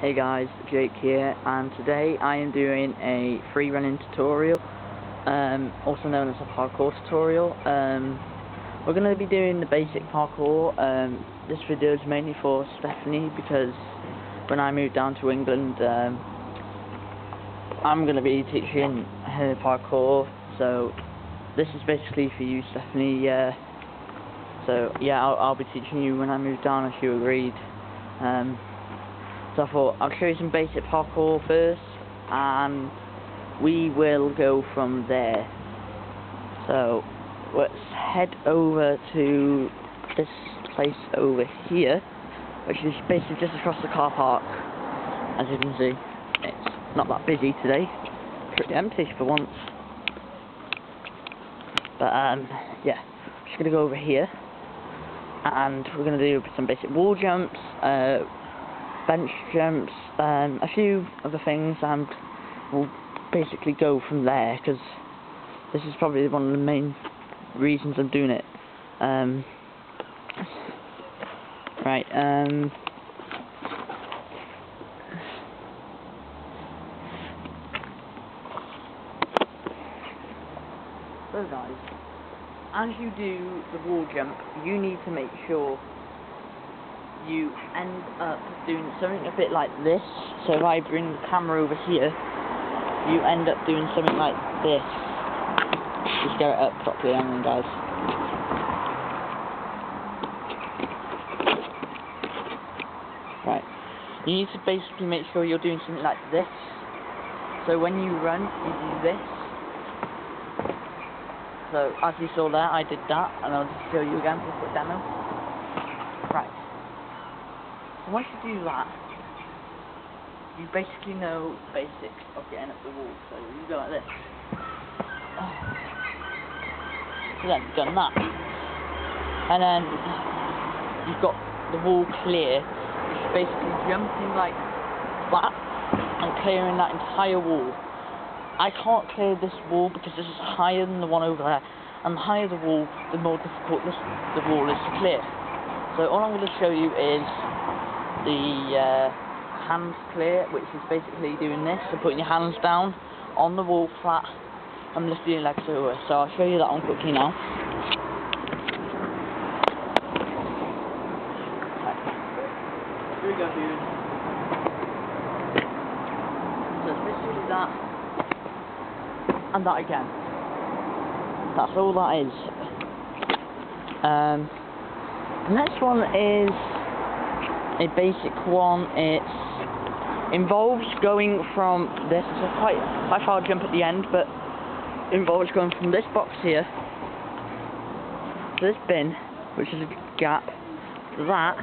Hey guys, Jake here, and today I am doing a free running tutorial, also known as a parkour tutorial. We're going to be doing the basic parkour. This video is mainly for Stephanie because when I moved down to England, I'm going to be teaching her parkour, so this is basically for you, Stephanie. So yeah, I'll be teaching you when I move down if you agreed. So I thought I'll show you some basic parkour first, and we will go from there. So let's head over to this place over here, which is basically just across the car park. As you can see, it's not that busy today, pretty empty for once. But yeah, I'm just gonna go over here, and we're gonna do some basic wall jumps, bench jumps, a few other things, and we'll basically go from there, because this is probably one of the main reasons I'm doing it. Right, so guys, as you do the wall jump, you need to make sure you end up doing something a bit like this. So if I bring the camera over here, you end up doing something like this. Just get it up properly, hang on guys. Right, you need to basically make sure you're doing something like this. So when you run, you do this. So as you saw there, I did that, and I'll just show you again for a quick demo. Right. So once you do that, you basically know the basics of getting up the wall. So you go like this. So then you've done that. And then you've got the wall clear, which is basically jumping like that and clearing that entire wall. I can't clear this wall because this is higher than the one over there. And the higher the wall, the more difficult the wall is to clear. So all I'm going to show you is the hands clear, which is basically doing this, so putting your hands down on the wall flat and lifting your legs over. So I'll show you that one quickly now. Right. Here we go, dude. So it's basically that and that again. That's all that is. The next one is a basic one. It involves going from this. It's a quite far jump at the end, but it involves going from this box here to this bin, which is a gap, to that.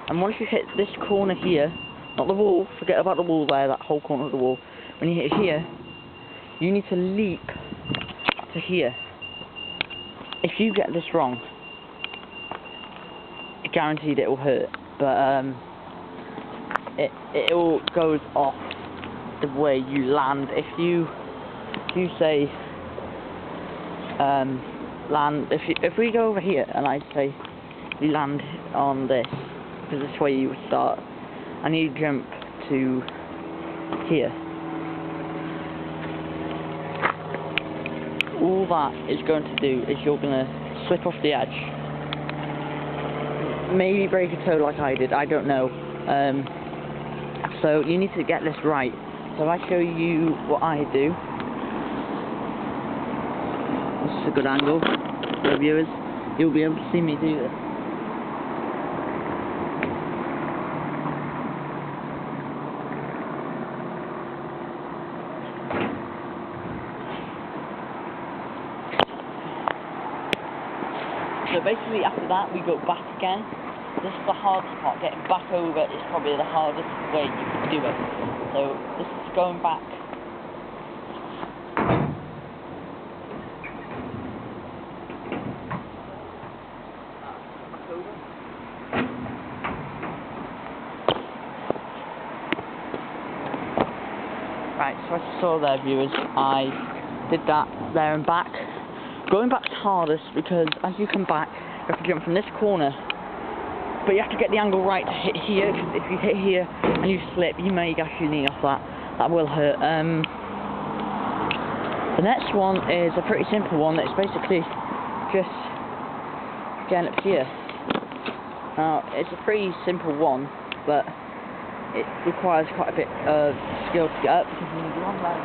And once you hit this corner here, not the wall, forget about the wall there, that whole corner of the wall. When you hit here, you need to leap to here. If you get this wrong, guaranteed it will hurt, but it all goes off the way you land. If you say land, if we go over here and I say you land on this, because this way you would start, and you jump to here, all that is going to do is you're going to slip off the edge. Maybe break a toe like I did, I don't know. So you need to get this right. So if I show you what I do, this is a good angle for the viewers, you'll be able to see me do this. So basically after that we go back again. This is the hardest part. Getting back over is probably the hardest way you can do it. So this is going back. Right, so as you saw there, viewers, I did that there and back. Going back's hardest because as you come back, you have to jump from this corner but you have to get the angle right to hit here, because if you hit here and you slip, you may gash your knee off that. That will hurt. The next one is a pretty simple one. It's basically just getting up here. Now, it's a pretty simple one, but it requires quite a bit of skill to get up, because you need one leg.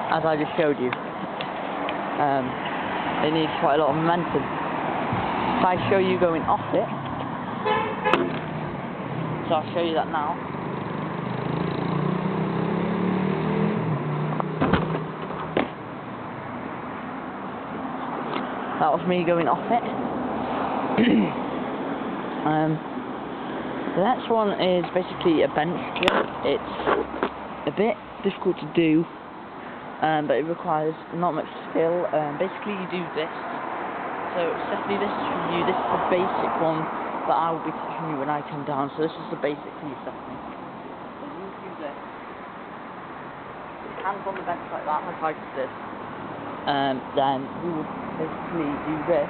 As I just showed you, it needs quite a lot of momentum. If I show you going off it, so I'll show you that now. That was me going off it. The next one is basically a bench jump. It's a bit difficult to do, but it requires not much skill. Basically you do this. So Stephanie, this is for you. This is the basic one that I will be teaching you when I come down. So this is the basic for you, Stephanie. So you do this. Hands on the bench like that, like I just did. Then you will basically do this.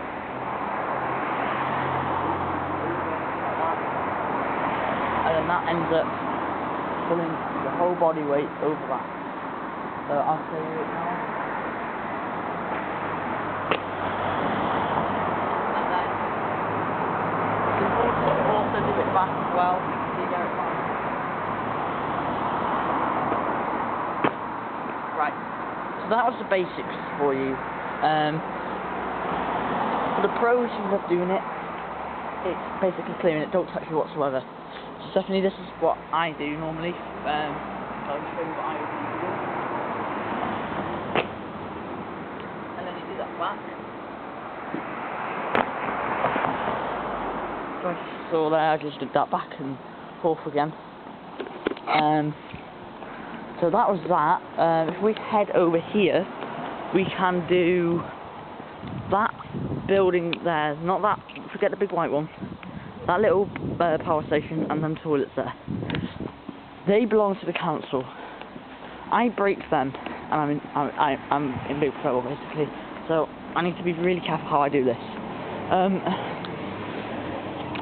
And then that ends up pulling the whole body weight over that. So I'll show you it now. And then you can also do it back as well. So you get it back. Right. So that was the basics for you. For the pros who love doing it, it's basically clearing it, don't touch it whatsoever. So Stephanie, this is what I do normally. I'll show you what I would do. And then you do that back. So I saw there, I just did that back and forth again. So that was that. If we head over here, we can do that building there, not that, forget the big white one, that little power station and them toilets there. They belong to the council. I break them and I'm in big trouble basically, so I need to be really careful how I do this.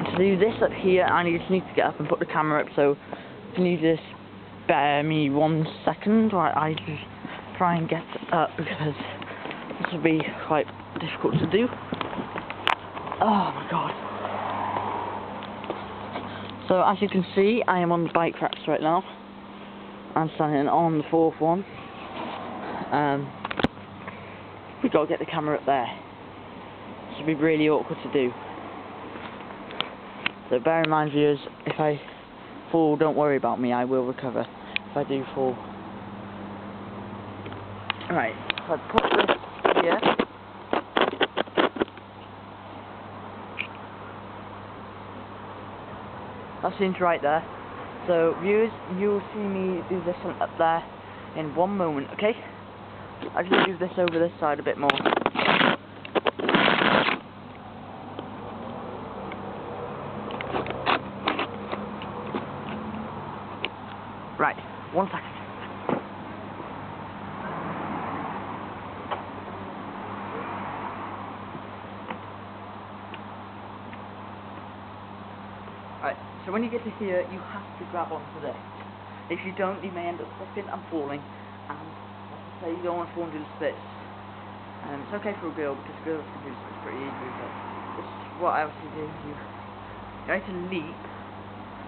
To do this up here, I just need to get up and put the camera up, so can you just bear me 1 second while I just try and get up, because this will be quite difficult to do. Oh my god. So as you can see, I am on the bike racks right now. I'm standing on the 4th one. We've got to get the camera up there. This will be really awkward to do. So bear in mind, viewers, if I fall, don't worry about me, I will recover if I do fall. Right, so I put this here. That seems right there. So viewers, you'll see me do this one up there in 1 moment, okay? I'll just move this over this side a bit more. Right, 1 second. Right, so when you get to here, you have to grab onto this. If you don't, you may end up slipping and falling, and like I say, you don't want to fall and do the splits. It's okay for a girl, because girls can do splits pretty easily, but this is what I obviously do. You're ready to leap.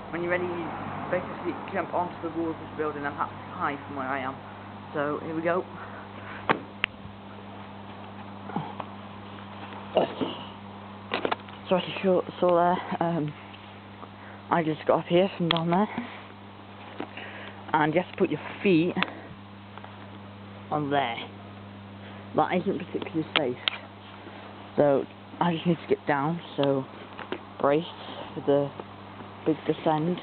When you're ready, you basically jump onto the wall of this building. I'm half high from where I am. So, here we go. So as you saw there, I just got up here from down there. And you have to put your feet on there. That isn't particularly safe. So, I just need to get down, so brace for the big descend.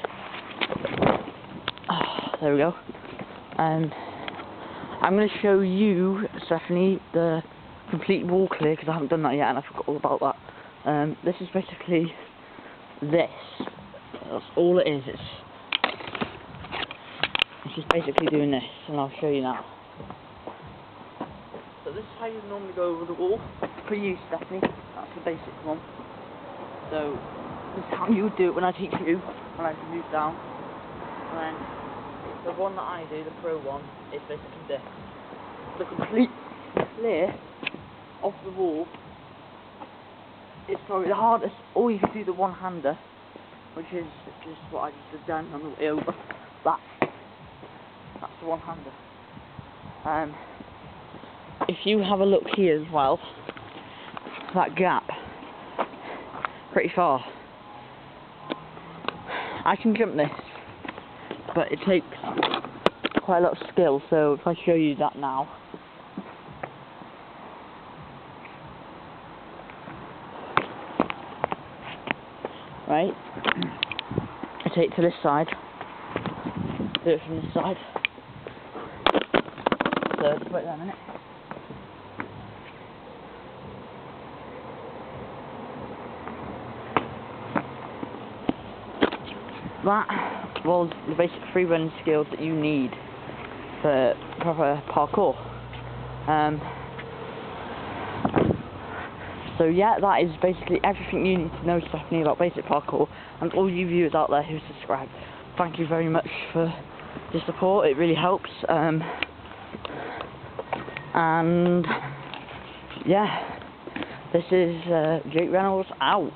There we go. I'm going to show you, Stephanie, the complete wall clear, because I haven't done that yet and I forgot all about that. This is basically this. That's all it is. It's just basically doing this, and I'll show you now. So this is how you normally go over the wall. For you, Stephanie, that's the basic one. So this is how you would do it when I teach you, when I move down. And then the one that I do, the pro one, is basically this. The complete clear off the wall is probably the hardest, or you can do the one-hander, which is just what I just did down on the way over. That's the one-hander. If you have a look here as well, that gap, pretty far. I can jump this, but it takes quite a lot of skill, so if I show you that now. Right, I take it to this side, do it from this side, so just wait there a minute. That was the basic free running skills that you need for proper parkour. So yeah, that is basically everything you need to know, Stephanie, about basic parkour, and all you viewers out there who subscribe. Thank you very much for the support, it really helps. And yeah, this is Jake Reynolds out.